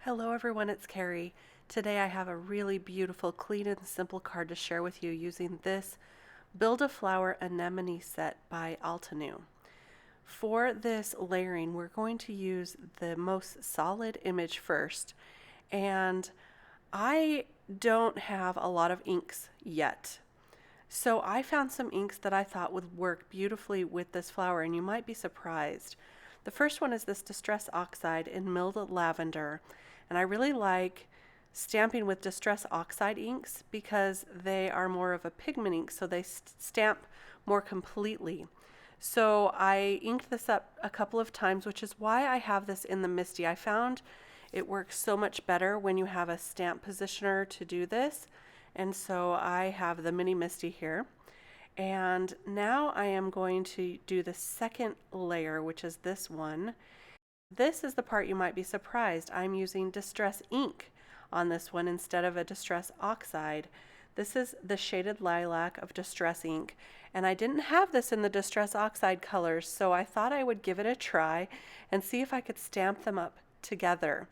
Hello everyone, it's Carrie. Today I have a really beautiful, clean and simple card to share with you using this Build a Flower Anemone set by Altenew. For this layering, we're going to use the most solid image first, and I don't have a lot of inks yet. So I found some inks that I thought would work beautifully with this flower, and you might be surprised. The first one is this Distress Oxide in Milled Lavender, and I really like stamping with Distress Oxide inks because they are more of a pigment ink, so they stamp more completely. So I inked this up a couple of times, which is why I have this in the Misty. I found it works so much better when you have a stamp positioner to do this, and so I have the Mini Misty here. And now I am going to do the second layer, which is this one. This is the part you might be surprised. I'm using Distress ink on this one instead of a Distress Oxide. This is the Shaded Lilac of Distress ink, and I didn't have this in the Distress Oxide colors, so I thought I would give it a try and see if I could stamp them up together.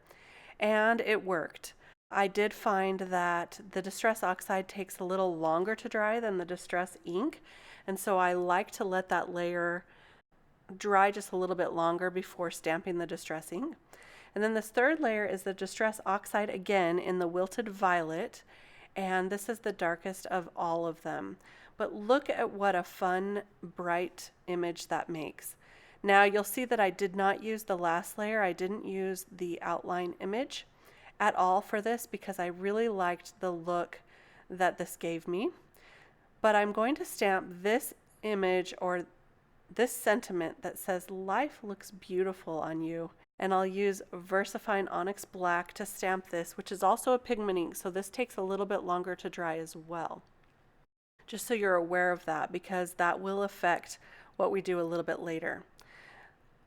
And it worked. I did find that the Distress Oxide takes a little longer to dry than the Distress ink, and so I like to let that layer dry just a little bit longer before stamping the Distress ink. And then this third layer is the Distress Oxide again in the Wilted Violet, and this is the darkest of all of them. But look at what a fun, bright image that makes. Now you'll see that I did not use the last layer. I didn't use the outline image at all for this because I really liked the look that this gave me. But I'm going to stamp this image or this sentiment that says life looks beautiful on you, and I'll use VersaFine Onyx Black to stamp this, which is also a pigment ink, so this takes a little bit longer to dry as well. Just so you're aware of that, because that will affect what we do a little bit later.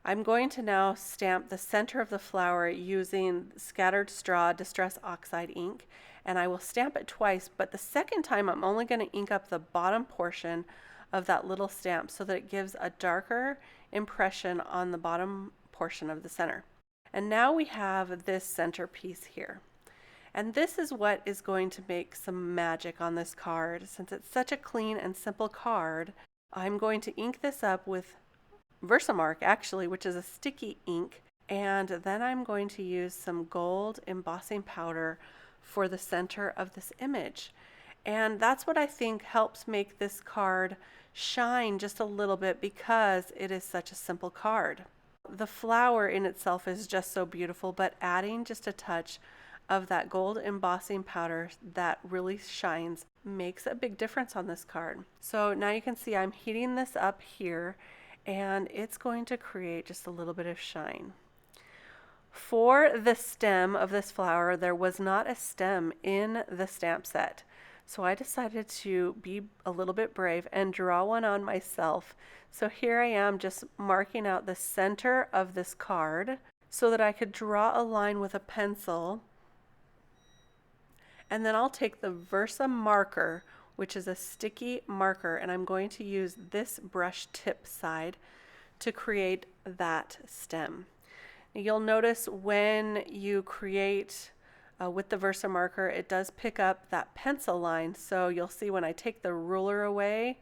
I'm going to now stamp the center of the flower using Scattered Straw Distress Oxide ink, and I will stamp it twice, but the second time I'm only going to ink up the bottom portion of that little stamp so that it gives a darker impression on the bottom portion of the center. And now we have this centerpiece here. And this is what is going to make some magic on this card. Since it's such a clean and simple card, I'm going to ink this up with Versamark actually, which is a sticky ink, and then I'm going to use some gold embossing powder for the center of this image. And that's what I think helps make this card shine just a little bit because it is such a simple card. The flower in itself is just so beautiful, but adding just a touch of that gold embossing powder that really shines makes a big difference on this card. So now you can see I'm heating this up here, and it's going to create just a little bit of shine. For the stem of this flower, there was not a stem in the stamp set. So I decided to be a little bit brave and draw one on myself. So here I am just marking out the center of this card so that I could draw a line with a pencil. And then I'll take the Versa marker, which is a sticky marker, and I'm going to use this brush tip side to create that stem. You'll notice when you create with the Versa marker, it does pick up that pencil line, so you'll see when I take the ruler away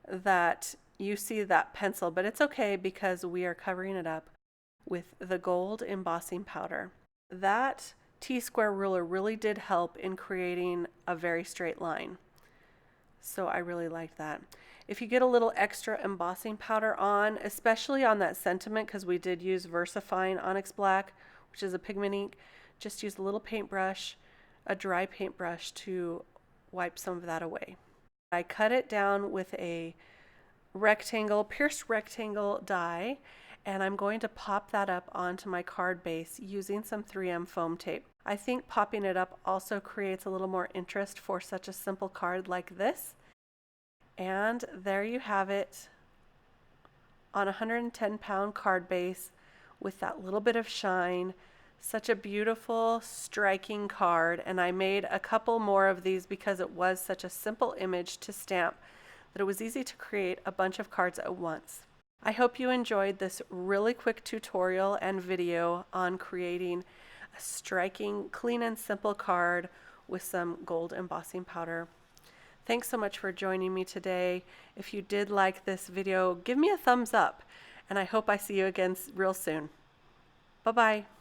that you see that pencil, but it's okay because we are covering it up with the gold embossing powder. That T-square ruler really did help in creating a very straight line, so I really like that. If you get a little extra embossing powder on, especially on that sentiment, because we did use VersaFine Onyx Black, which is a pigment ink, just use a little paintbrush, a dry paintbrush, to wipe some of that away. I cut it down with a rectangle, pierced rectangle die, and I'm going to pop that up onto my card base using some 3M foam tape. I think popping it up also creates a little more interest for such a simple card like this. And there you have it on a 110-pound card base with that little bit of shine. Such a beautiful, striking card, and I made a couple more of these because it was such a simple image to stamp that it was easy to create a bunch of cards at once. I hope you enjoyed this really quick tutorial and video on creating A striking, clean and simple card with some gold embossing powder. Thanks so much for joining me today. If you did like this video, give me a thumbs up, and I hope I see you again real soon. Bye-bye.